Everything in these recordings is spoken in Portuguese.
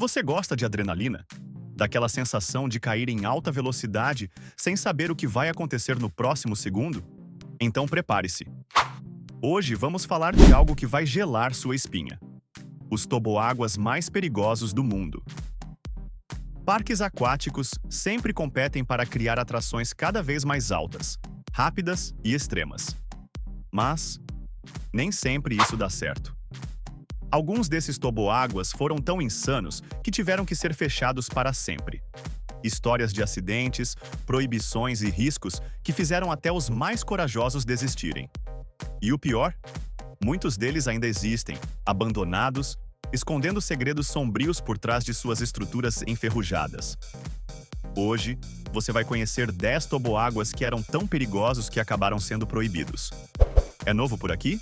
Você gosta de adrenalina? Daquela sensação de cair em alta velocidade sem saber o que vai acontecer no próximo segundo? Então prepare-se. Hoje vamos falar de algo que vai gelar sua espinha. Os toboáguas mais perigosos do mundo. Parques aquáticos sempre competem para criar atrações cada vez mais altas, rápidas e extremas. Mas nem sempre isso dá certo. Alguns desses toboáguas foram tão insanos que tiveram que ser fechados para sempre. Histórias de acidentes, proibições e riscos que fizeram até os mais corajosos desistirem. E o pior? Muitos deles ainda existem, abandonados, escondendo segredos sombrios por trás de suas estruturas enferrujadas. Hoje, você vai conhecer 10 toboáguas que eram tão perigosos que acabaram sendo proibidos. É novo por aqui?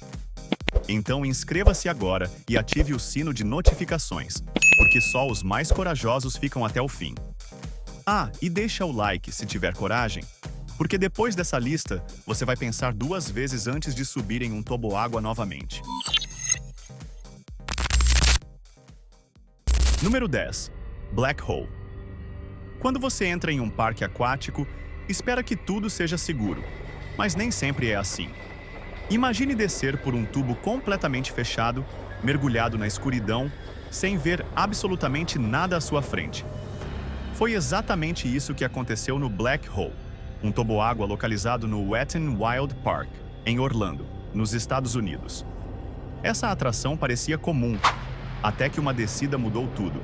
Então inscreva-se agora e ative o sino de notificações, porque só os mais corajosos ficam até o fim. Ah, e deixa o like se tiver coragem, porque depois dessa lista, você vai pensar 2 vezes antes de subir em um toboágua novamente. Número 10. Black Hole. Quando você entra em um parque aquático, espera que tudo seja seguro, mas nem sempre é assim. Imagine descer por um tubo completamente fechado, mergulhado na escuridão, sem ver absolutamente nada à sua frente. Foi exatamente isso que aconteceu no Black Hole, um toboágua localizado no Wet n Wild Park, em Orlando, nos Estados Unidos. Essa atração parecia comum, até que uma descida mudou tudo.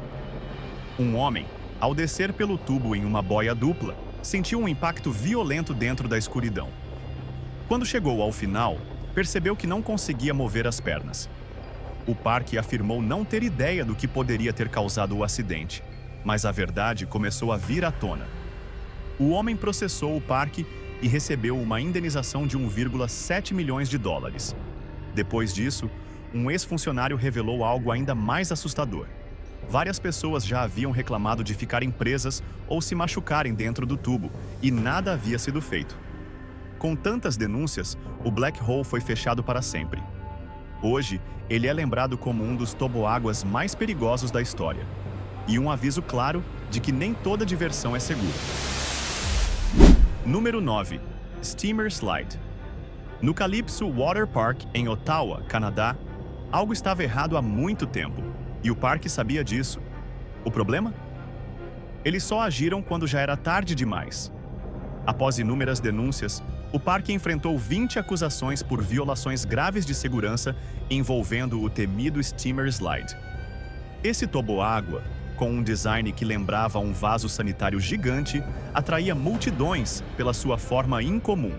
Um homem, ao descer pelo tubo em uma boia dupla, sentiu um impacto violento dentro da escuridão. Quando chegou ao final, percebeu que não conseguia mover as pernas. O parque afirmou não ter ideia do que poderia ter causado o acidente, mas a verdade começou a vir à tona. O homem processou o parque e recebeu uma indenização de 1,7 milhões de dólares. Depois disso, um ex-funcionário revelou algo ainda mais assustador. Várias pessoas já haviam reclamado de ficarem presas ou se machucarem dentro do tubo, e nada havia sido feito. Com tantas denúncias, o Black Hole foi fechado para sempre. Hoje, ele é lembrado como um dos toboáguas mais perigosos da história. E um aviso claro de que nem toda diversão é segura. Número 9. Steamer Slide. No Calypso Water Park, em Ottawa, Canadá, algo estava errado há muito tempo, e o parque sabia disso. O problema? Eles só agiram quando já era tarde demais. Após inúmeras denúncias, o parque enfrentou 20 acusações por violações graves de segurança envolvendo o temido Steamer Slide. Esse toboágua, com um design que lembrava um vaso sanitário gigante, atraía multidões pela sua forma incomum.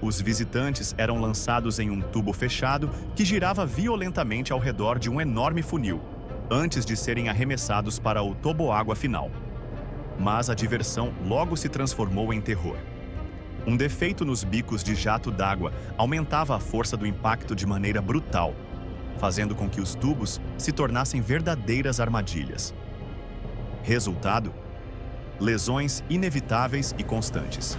Os visitantes eram lançados em um tubo fechado que girava violentamente ao redor de um enorme funil, antes de serem arremessados para o toboágua final. Mas a diversão logo se transformou em terror. Um defeito nos bicos de jato d'água aumentava a força do impacto de maneira brutal, fazendo com que os tubos se tornassem verdadeiras armadilhas. Resultado? Lesões inevitáveis e constantes.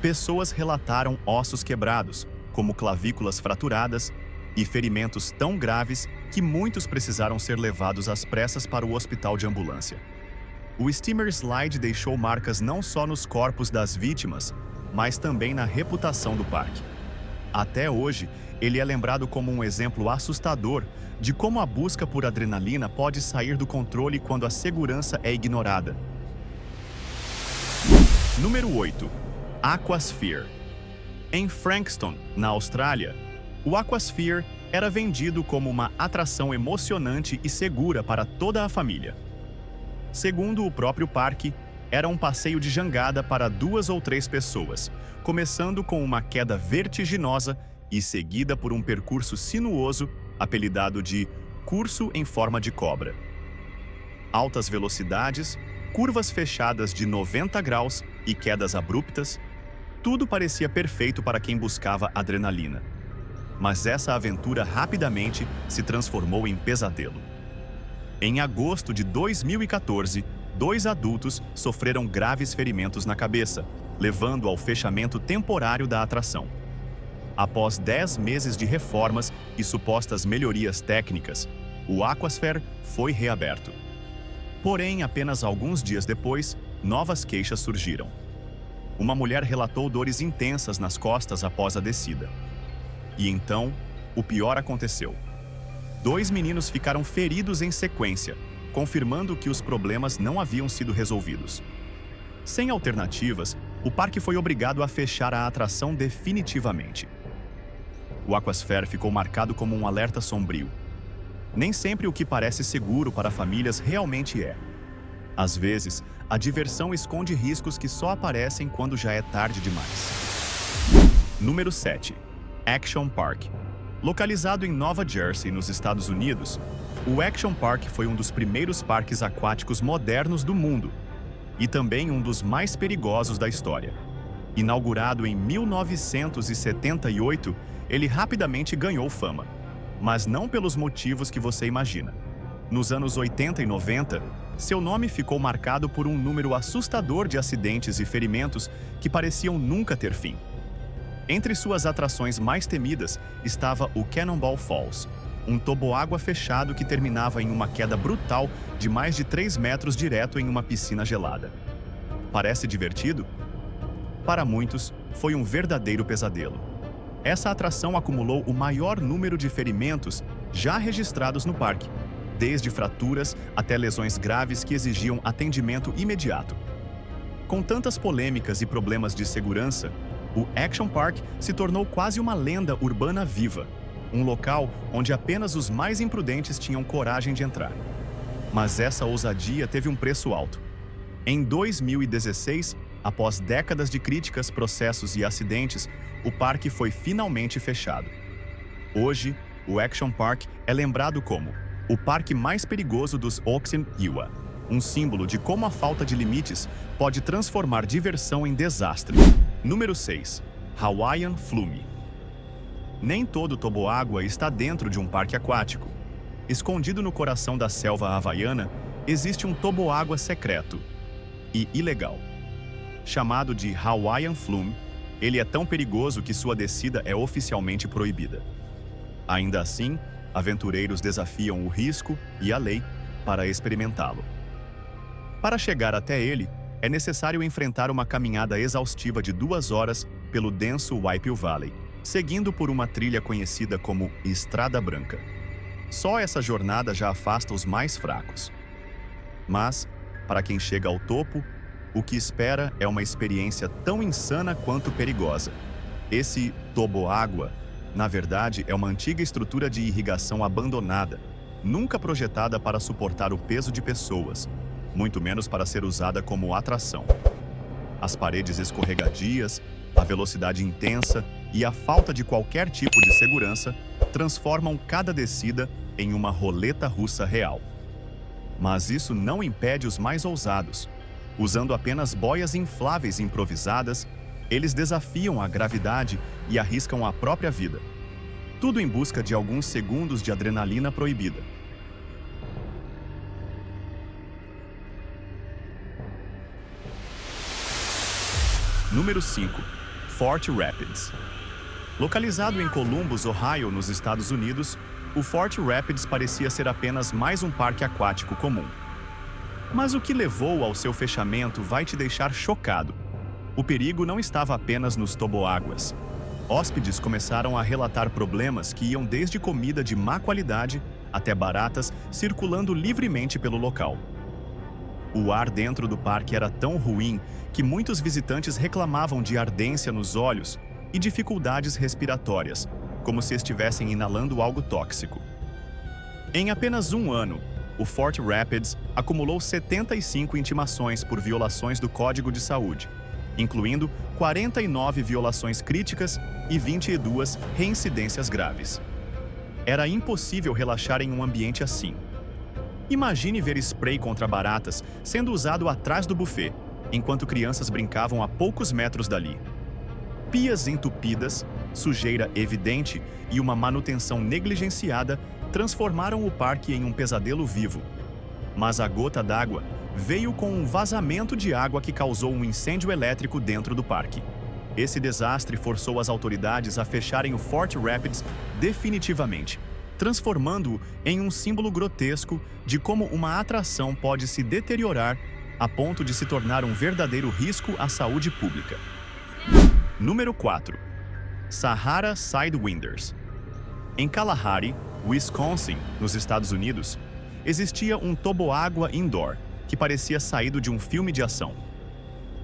Pessoas relataram ossos quebrados, como clavículas fraturadas, e ferimentos tão graves que muitos precisaram ser levados às pressas para o hospital de ambulância. O Steamer Slide deixou marcas não só nos corpos das vítimas, mas também na reputação do parque. Até hoje, ele é lembrado como um exemplo assustador de como a busca por adrenalina pode sair do controle quando a segurança é ignorada. Número 8. Aquasphere. Em Frankston, na Austrália, o Aquasphere era vendido como uma atração emocionante e segura para toda a família. Segundo o próprio parque, era um passeio de jangada para 2 ou 3 pessoas, começando com uma queda vertiginosa e seguida por um percurso sinuoso, apelidado de curso em forma de cobra. Altas velocidades, curvas fechadas de 90 graus e quedas abruptas, tudo parecia perfeito para quem buscava adrenalina. Mas essa aventura rapidamente se transformou em pesadelo. Em agosto de 2014, 2 adultos sofreram graves ferimentos na cabeça, levando ao fechamento temporário da atração. Após 10 meses de reformas e supostas melhorias técnicas, o Aquasphere foi reaberto. Porém, apenas alguns dias depois, novas queixas surgiram. Uma mulher relatou dores intensas nas costas após a descida. E então, o pior aconteceu. 2 meninos ficaram feridos em sequência, confirmando que os problemas não haviam sido resolvidos. Sem alternativas, o parque foi obrigado a fechar a atração definitivamente. O Aquasphere ficou marcado como um alerta sombrio. Nem sempre o que parece seguro para famílias realmente é. Às vezes, a diversão esconde riscos que só aparecem quando já é tarde demais. Número 7. Action Park. Localizado em Nova Jersey, nos Estados Unidos, o Action Park foi um dos primeiros parques aquáticos modernos do mundo e também um dos mais perigosos da história. Inaugurado em 1978, ele rapidamente ganhou fama, mas não pelos motivos que você imagina. Nos anos 80 e 90, seu nome ficou marcado por um número assustador de acidentes e ferimentos que pareciam nunca ter fim. Entre suas atrações mais temidas estava o Cannonball Falls, um toboágua fechado que terminava em uma queda brutal de mais de 3 metros direto em uma piscina gelada. Parece divertido? Para muitos, foi um verdadeiro pesadelo. Essa atração acumulou o maior número de ferimentos já registrados no parque, desde fraturas até lesões graves que exigiam atendimento imediato. Com tantas polêmicas e problemas de segurança, o Action Park se tornou quase uma lenda urbana viva, um local onde apenas os mais imprudentes tinham coragem de entrar. Mas essa ousadia teve um preço alto. Em 2016, após décadas de críticas, processos e acidentes, o parque foi finalmente fechado. Hoje, o Action Park é lembrado como o parque mais perigoso dos Ocean-Iwa, um símbolo de como a falta de limites pode transformar diversão em desastre. Número 6. Hawaiian Flume. Nem todo toboágua está dentro de um parque aquático. Escondido no coração da selva havaiana, existe um toboágua secreto e ilegal. Chamado de Hawaiian Flume, ele é tão perigoso que sua descida é oficialmente proibida. Ainda assim, aventureiros desafiam o risco e a lei para experimentá-lo. Para chegar até ele, é necessário enfrentar uma caminhada exaustiva de 2 horas pelo denso Waipiu Valley, seguindo por uma trilha conhecida como Estrada Branca. Só essa jornada já afasta os mais fracos. Mas, para quem chega ao topo, o que espera é uma experiência tão insana quanto perigosa. Esse toboágua, na verdade, é uma antiga estrutura de irrigação abandonada, nunca projetada para suportar o peso de pessoas, muito menos para ser usada como atração. As paredes escorregadias, a velocidade intensa e a falta de qualquer tipo de segurança transformam cada descida em uma roleta russa real. Mas isso não impede os mais ousados. Usando apenas boias infláveis improvisadas, eles desafiam a gravidade e arriscam a própria vida. Tudo em busca de alguns segundos de adrenalina proibida. Número 5. Fort Rapids. Localizado em Columbus, Ohio, nos Estados Unidos, o Fort Rapids parecia ser apenas mais um parque aquático comum. Mas o que levou ao seu fechamento vai te deixar chocado. O perigo não estava apenas nos toboáguas. Hóspedes começaram a relatar problemas que iam desde comida de má qualidade até baratas circulando livremente pelo local. O ar dentro do parque era tão ruim que muitos visitantes reclamavam de ardência nos olhos e dificuldades respiratórias, como se estivessem inalando algo tóxico. Em apenas um ano, o Fort Rapids acumulou 75 intimações por violações do Código de Saúde, incluindo 49 violações críticas e 22 reincidências graves. Era impossível relaxar em um ambiente assim. Imagine ver spray contra baratas sendo usado atrás do buffet, enquanto crianças brincavam a poucos metros dali. Pias entupidas, sujeira evidente e uma manutenção negligenciada transformaram o parque em um pesadelo vivo. Mas a gota d'água veio com um vazamento de água que causou um incêndio elétrico dentro do parque. Esse desastre forçou as autoridades a fecharem o Fort Rapids definitivamente, transformando-o em um símbolo grotesco de como uma atração pode se deteriorar a ponto de se tornar um verdadeiro risco à saúde pública. Número 4. Sahara Sidewinders. Em Kalahari, Wisconsin, nos Estados Unidos, existia um toboágua indoor que parecia saído de um filme de ação.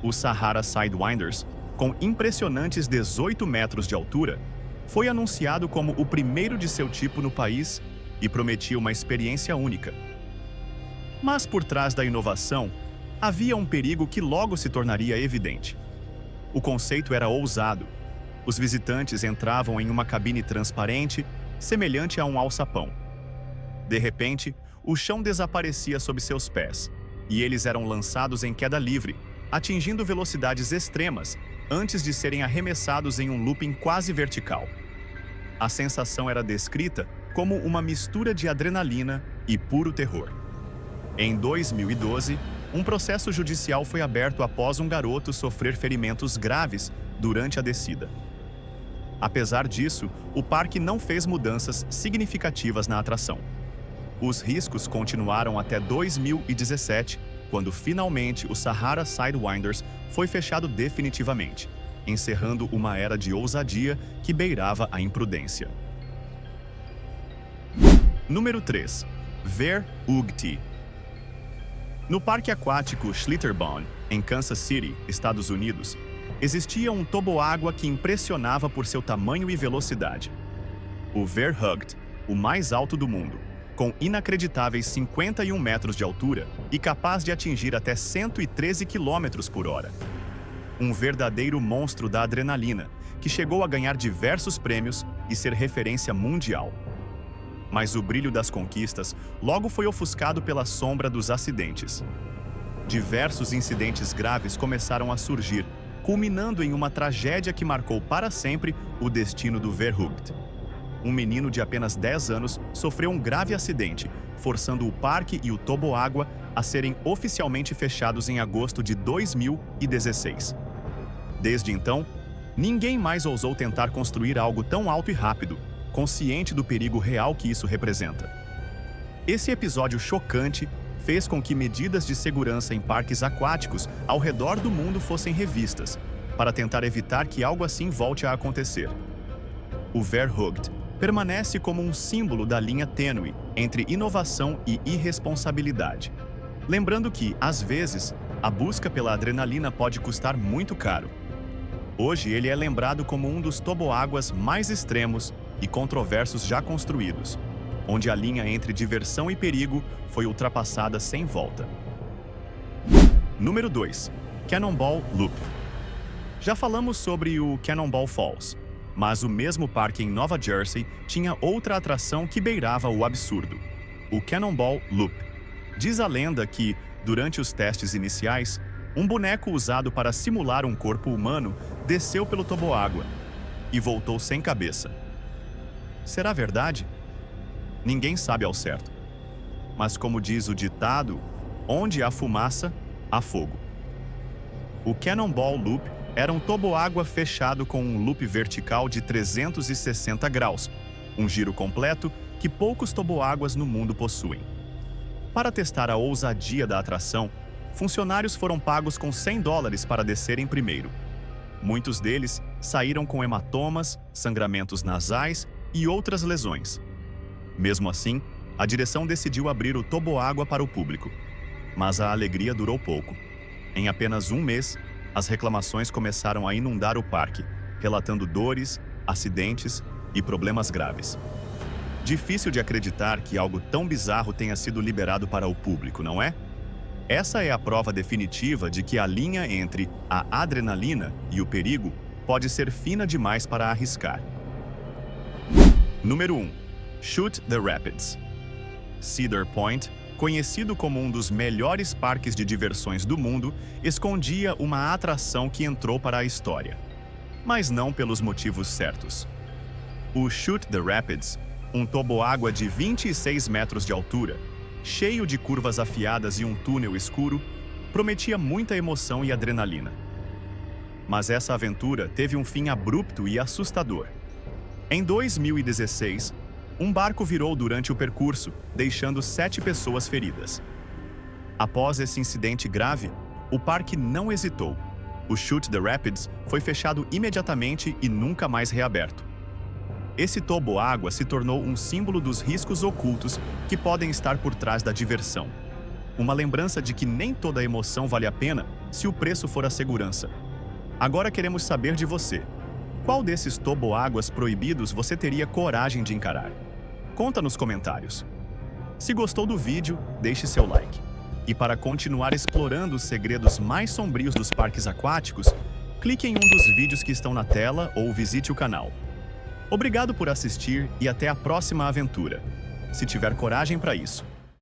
O Sahara Sidewinders, com impressionantes 18 metros de altura, foi anunciado como o primeiro de seu tipo no país e prometia uma experiência única. Mas por trás da inovação, havia um perigo que logo se tornaria evidente. O conceito era ousado. Os visitantes entravam em uma cabine transparente, semelhante a um alçapão. De repente, o chão desaparecia sob seus pés, e eles eram lançados em queda livre, atingindo velocidades extremas, antes de serem arremessados em um looping quase vertical. A sensação era descrita como uma mistura de adrenalina e puro terror. Em 2012, um processo judicial foi aberto após um garoto sofrer ferimentos graves durante a descida. Apesar disso, o parque não fez mudanças significativas na atração. Os riscos continuaram até 2017, quando finalmente o Sahara Sidewinders foi fechado definitivamente, encerrando uma era de ousadia que beirava a imprudência. Número 3. Ver-Hugti. No parque aquático Schlitterbahn, em Kansas City, Estados Unidos, existia um toboágua que impressionava por seu tamanho e velocidade. O Ver-Hugti, o mais alto do mundo, com inacreditáveis 51 metros de altura e capaz de atingir até 113 km por hora. Um verdadeiro monstro da adrenalina, que chegou a ganhar diversos prêmios e ser referência mundial. Mas o brilho das conquistas logo foi ofuscado pela sombra dos acidentes. Diversos incidentes graves começaram a surgir, culminando em uma tragédia que marcou para sempre o destino do Ver-Hugti. Um menino de apenas 10 anos sofreu um grave acidente, forçando o parque e o toboágua a serem oficialmente fechados em agosto de 2016. Desde então, ninguém mais ousou tentar construir algo tão alto e rápido, consciente do perigo real que isso representa. Esse episódio chocante fez com que medidas de segurança em parques aquáticos ao redor do mundo fossem revistas, para tentar evitar que algo assim volte a acontecer. O Ver-Hugti permanece como um símbolo da linha tênue entre inovação e irresponsabilidade. Lembrando que, às vezes, a busca pela adrenalina pode custar muito caro. Hoje ele é lembrado como um dos toboáguas mais extremos e controversos já construídos, onde a linha entre diversão e perigo foi ultrapassada sem volta. Número 2. Cannonball Loop. Já falamos sobre o Cannonball Falls, mas o mesmo parque em Nova Jersey tinha outra atração que beirava o absurdo: o Cannonball Loop. Diz a lenda que, durante os testes iniciais, um boneco usado para simular um corpo humano desceu pelo toboágua e voltou sem cabeça. Será verdade? Ninguém sabe ao certo. Mas como diz o ditado, onde há fumaça, há fogo. O Cannonball Loop era um toboágua fechado com um loop vertical de 360 graus, um giro completo que poucos toboáguas no mundo possuem. Para testar a ousadia da atração, funcionários foram pagos com $100 para descerem primeiro. Muitos deles saíram com hematomas, sangramentos nasais e outras lesões. Mesmo assim, a direção decidiu abrir o toboágua para o público. Mas a alegria durou pouco. Em apenas um mês, as reclamações começaram a inundar o parque, relatando dores, acidentes e problemas graves. Difícil de acreditar que algo tão bizarro tenha sido liberado para o público, não é? Essa é a prova definitiva de que a linha entre a adrenalina e o perigo pode ser fina demais para arriscar. Número 1. Shoot the Rapids. Cedar Point, conhecido como um dos melhores parques de diversões do mundo, escondia uma atração que entrou para a história. Mas não pelos motivos certos. O Shoot the Rapids, um toboágua de 26 metros de altura, cheio de curvas afiadas e um túnel escuro, prometia muita emoção e adrenalina. Mas essa aventura teve um fim abrupto e assustador. Em 2016, Um barco virou durante o percurso, deixando 7 pessoas feridas. Após esse incidente grave, o parque não hesitou. O Shoot the Rapids foi fechado imediatamente e nunca mais reaberto. Esse toboágua se tornou um símbolo dos riscos ocultos que podem estar por trás da diversão. Uma lembrança de que nem toda emoção vale a pena se o preço for a segurança. Agora queremos saber de você. Qual desses toboáguas proibidos você teria coragem de encarar? Conta nos comentários. Se gostou do vídeo, deixe seu like. E para continuar explorando os segredos mais sombrios dos parques aquáticos, clique em um dos vídeos que estão na tela ou visite o canal. Obrigado por assistir e até a próxima aventura, se tiver coragem para isso.